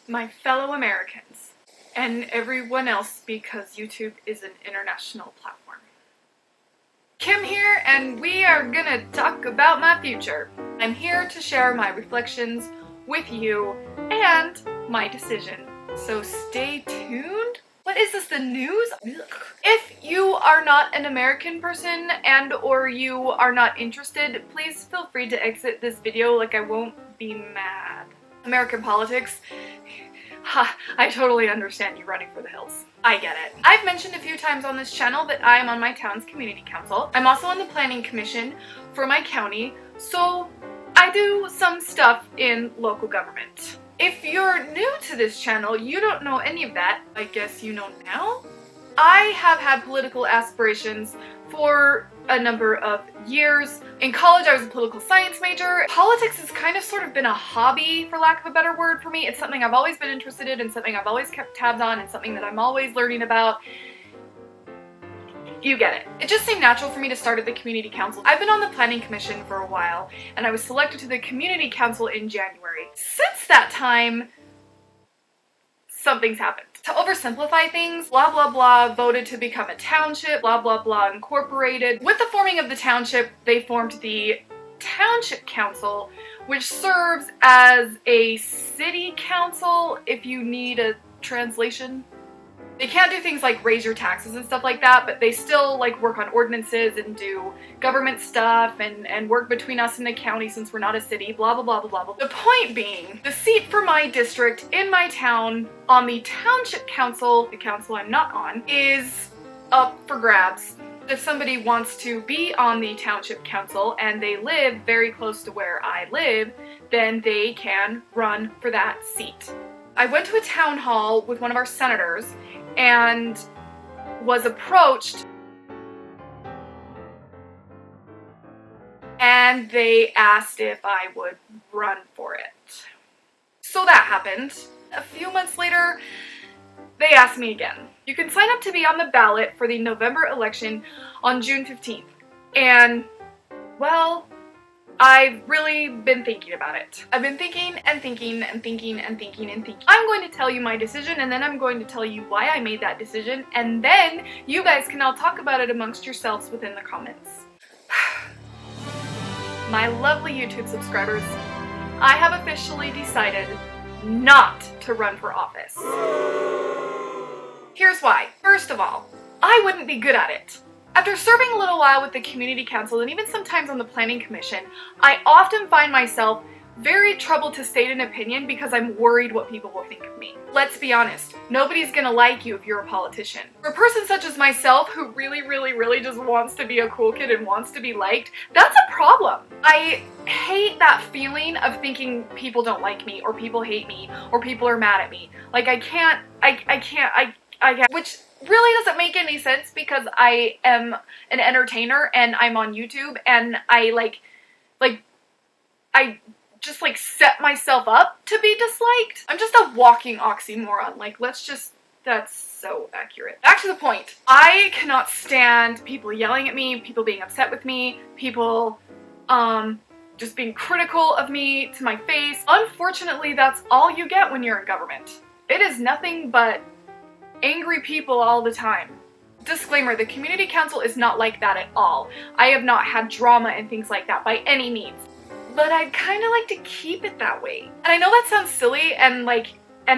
my fellow Americans, and everyone else because YouTube is an international platform. Kim here, and we are gonna talk about my future. I'm here to share my reflections with you and my decision. So stay tuned. What is this, the news? Ugh. If you are not an American person and or you are not interested, please feel free to exit this video, like I won't be mad. American politics. Ha, I totally understand you running for the hills. I get it. I've mentioned a few times on this channel that I am on my town's community council. I'm also on the planning commission for my county, so I do some stuff in local government. If you're new to this channel, you don't know any of that. I guess you know now? I have had political aspirations for a number of years. In college, I was a political science major. Politics has kind of sort of been a hobby, for lack of a better word, for me. It's something I've always been interested in, something I've always kept tabs on, and something that I'm always learning about. You get it. It just seemed natural for me to start at the community council. I've been on the planning commission for a while, and I was selected to the community council in January. Since that time, something's happened. To oversimplify things, blah blah blah voted to become a township, blah blah blah incorporated. With the forming of the township, they formed the township council, which serves as a city council if you need a translation. They can't do things like raise your taxes and stuff like that, but they still like work on ordinances and do government stuff and work between us and the county since we're not a city, blah blah blah blah blah blah. The point being, the seat for my district in my town on the township council, the council I'm not on, is up for grabs. If somebody wants to be on the township council and they live very close to where I live, then they can run for that seat. I went to a town hall with one of our senators and was approached, and they asked if I would run for it. So that happened. A few months later, they asked me again. You can sign up to be on the ballot for the November election on June 15th. And, well, I've really been thinking about it. I've been thinking and thinking and thinking and thinking and thinking. I'm going to tell you my decision, and then I'm going to tell you why I made that decision, and then you guys can all talk about it amongst yourselves within the comments. My lovely YouTube subscribers, I have officially decided not to run for office. Here's why. First of all, I wouldn't be good at it. After serving a little while with the community council and even sometimes on the planning commission, I often find myself very troubled to state an opinion because I'm worried what people will think of me. Let's be honest, nobody's gonna like you if you're a politician. For a person such as myself who really just wants to be a cool kid and wants to be liked, that's a problem. I hate that feeling of thinking people don't like me or people hate me or people are mad at me. Like I can't, which really doesn't make any sense because I am an entertainer and I'm on YouTube and I just set myself up to be disliked. I'm just a walking oxymoron. That's so accurate. Back to the point. I cannot stand people yelling at me, people being upset with me, people just being critical of me to my face. Unfortunately, that's all you get when you're in government. It is nothing but angry people all the time. Disclaimer, the community council is not like that at all. I have not had drama and things like that by any means. But I'd kind of like to keep it that way. And I know that sounds silly and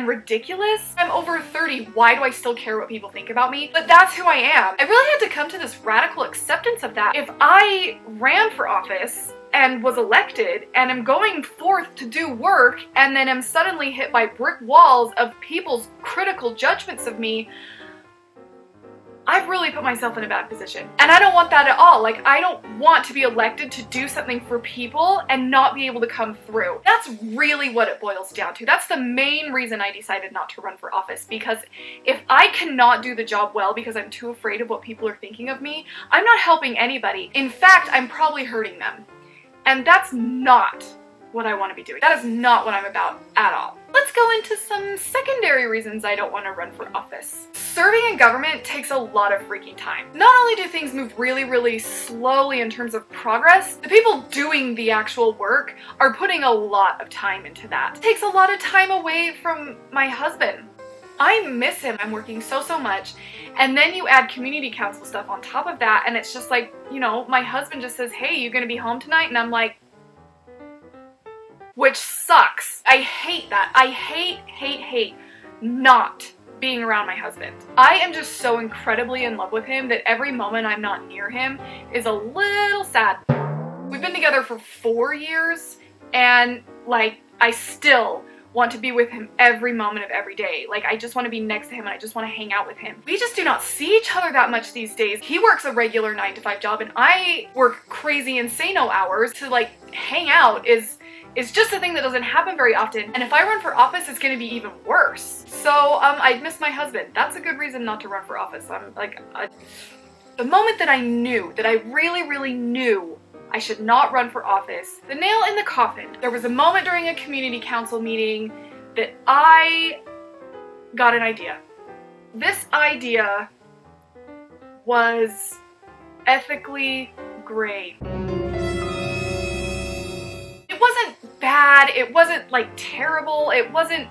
ridiculous. I'm over 30, why do I still care what people think about me? But that's who I am. I really had to come to this radical acceptance of that. If I ran for office and was elected and am going forth to do work and then am suddenly hit by brick walls of people's critical judgments of me, I've really put myself in a bad position. And I don't want that at all. I don't want to be elected to do something for people and not be able to come through. That's really what it boils down to. That's the main reason I decided not to run for office, because if I cannot do the job well because I'm too afraid of what people are thinking of me, I'm not helping anybody. In fact, I'm probably hurting them. And that's not what I want to be doing. That is not what I'm about at all. Let's go into some secondary reasons I don't want to run for office. Serving in government takes a lot of freaking time. Not only do things move really, really slowly in terms of progress, the people doing the actual work are putting a lot of time into that. It takes a lot of time away from my husband. I miss him. I'm working so much. And then you add community council stuff on top of that, and it's just like, you know, my husband just says, hey, you gonna be home tonight? And I'm like, which sucks. I hate that. I hate not being around my husband. I am just so incredibly in love with him that every moment I'm not near him is a little sad. We've been together for 4 years, and like, I still want to be with him every moment of every day. Like, I just want to be next to him and I just want to hang out with him. We just do not see each other that much these days. He works a regular 9-to-5 job and I work crazy insano hours. To like hang out is just a thing that doesn't happen very often. And if I run for office, it's gonna be even worse. So I miss my husband. That's a good reason not to run for office. I'm like, the moment that I knew, that I really knew I should not run for office, the nail in the coffin, there was a moment during a community council meeting that I got an idea. This idea was ethically gray. It wasn't bad, it wasn't like terrible, it wasn't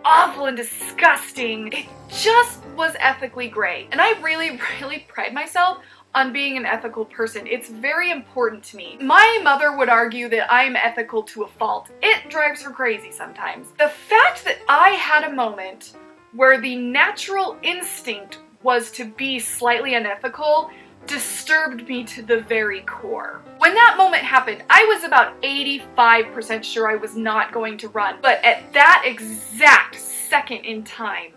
awful and disgusting. It just was ethically gray. And I really pride myself on being an ethical person. It's very important to me. My mother would argue that I'm ethical to a fault. It drives her crazy sometimes. The fact that I had a moment where the natural instinct was to be slightly unethical disturbed me to the very core. When that moment happened, I was about 85% sure I was not going to run. But at that exact second in time,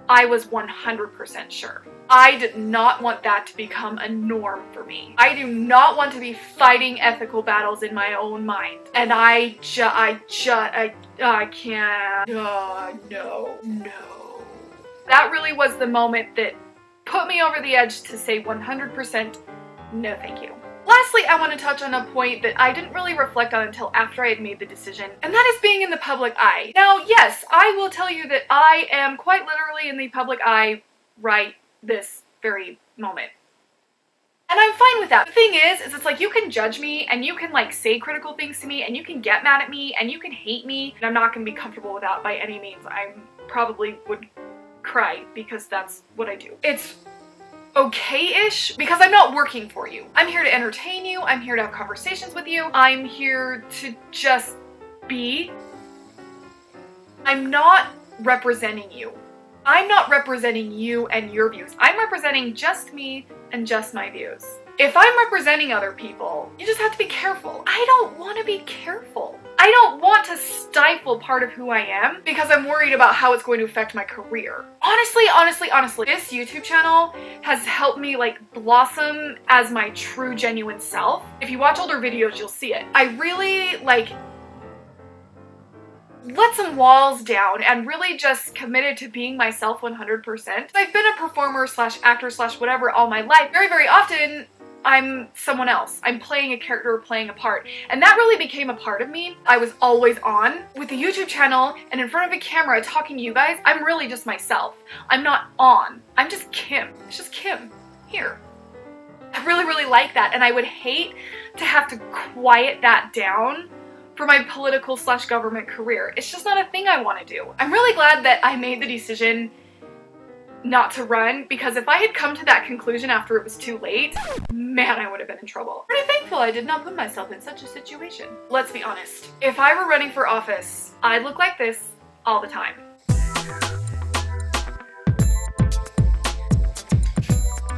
I was 100% sure. I did not want that to become a norm for me. I do not want to be fighting ethical battles in my own mind. And I can't. No. That really was the moment that put me over the edge to say 100% no thank you. Lastly, I want to touch on a point that I didn't really reflect on until after I had made the decision, and that is being in the public eye. Now, yes, I will tell you that I am quite literally in the public eye right this very moment. And I'm fine with that. The thing is it's like you can judge me and you can like say critical things to me and you can get mad at me and you can hate me, and I'm not going to be comfortable with that by any means. I probably would cry because that's what I do. It's okay-ish because I'm not working for you. I'm here to entertain you. I'm here to have conversations with you. I'm here to just be. I'm not representing you. I'm not representing you and your views. I'm representing just me and just my views. If I'm representing other people, you just have to be careful. I don't want to be careful. I don't want to stifle part of who I am because I'm worried about how it's going to affect my career. Honestly, this YouTube channel has helped me like blossom as my true, genuine self. If you watch older videos, you'll see it. I really like let some walls down and really just committed to being myself 100%. I've been a performer slash actor slash whatever all my life. Very often, I'm someone else. I'm playing a character or playing a part. And that really became a part of me. I was always on. With the YouTube channel and in front of a camera talking to you guys, I'm really just myself. I'm not on. I'm just Kim. It's just Kim. Here. I really like that, and I would hate to have to quiet that down for my political slash government career. It's just not a thing I want to do. I'm really glad that I made the decision not to run, because if I had come to that conclusion after it was too late, man, I would have been in trouble. Pretty thankful I did not put myself in such a situation. Let's be honest. If I were running for office, I'd look like this all the time.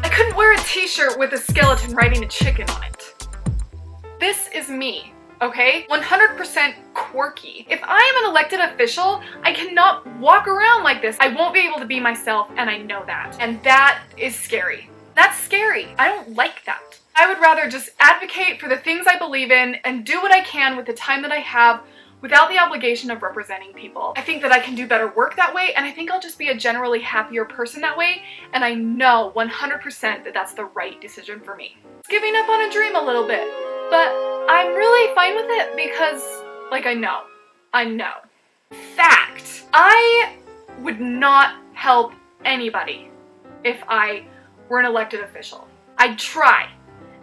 I couldn't wear a t-shirt with a skeleton riding a chicken on it. This is me. Okay? 100% quirky. If I am an elected official, I cannot walk around like this. I won't be able to be myself, and I know that. And that is scary. That's scary. I don't like that. I would rather just advocate for the things I believe in and do what I can with the time that I have without the obligation of representing people. I think that I can do better work that way, and I think I'll just be a generally happier person that way, and I know 100% that that's the right decision for me. It's giving up on a dream a little bit, but I'm really fine with it because, like, I know. Fact. I would not help anybody if I were an elected official. I'd try,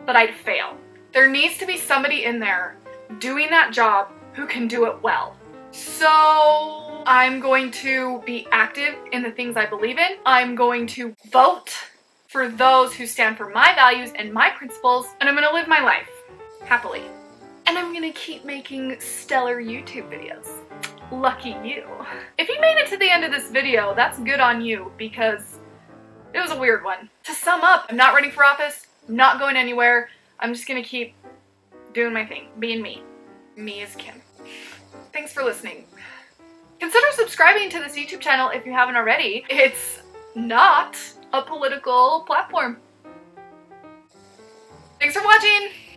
but I'd fail. There needs to be somebody in there doing that job who can do it well. So I'm going to be active in the things I believe in. I'm going to vote for those who stand for my values and my principles, and I'm gonna live my life happily. And I'm gonna keep making stellar YouTube videos. Lucky you. If you made it to the end of this video, that's good on you, because it was a weird one. To sum up, I'm not running for office, I'm not going anywhere, I'm just gonna keep doing my thing, being me. Me is Kim. Thanks for listening. Consider subscribing to this YouTube channel if you haven't already. It's not a political platform. Thanks for watching!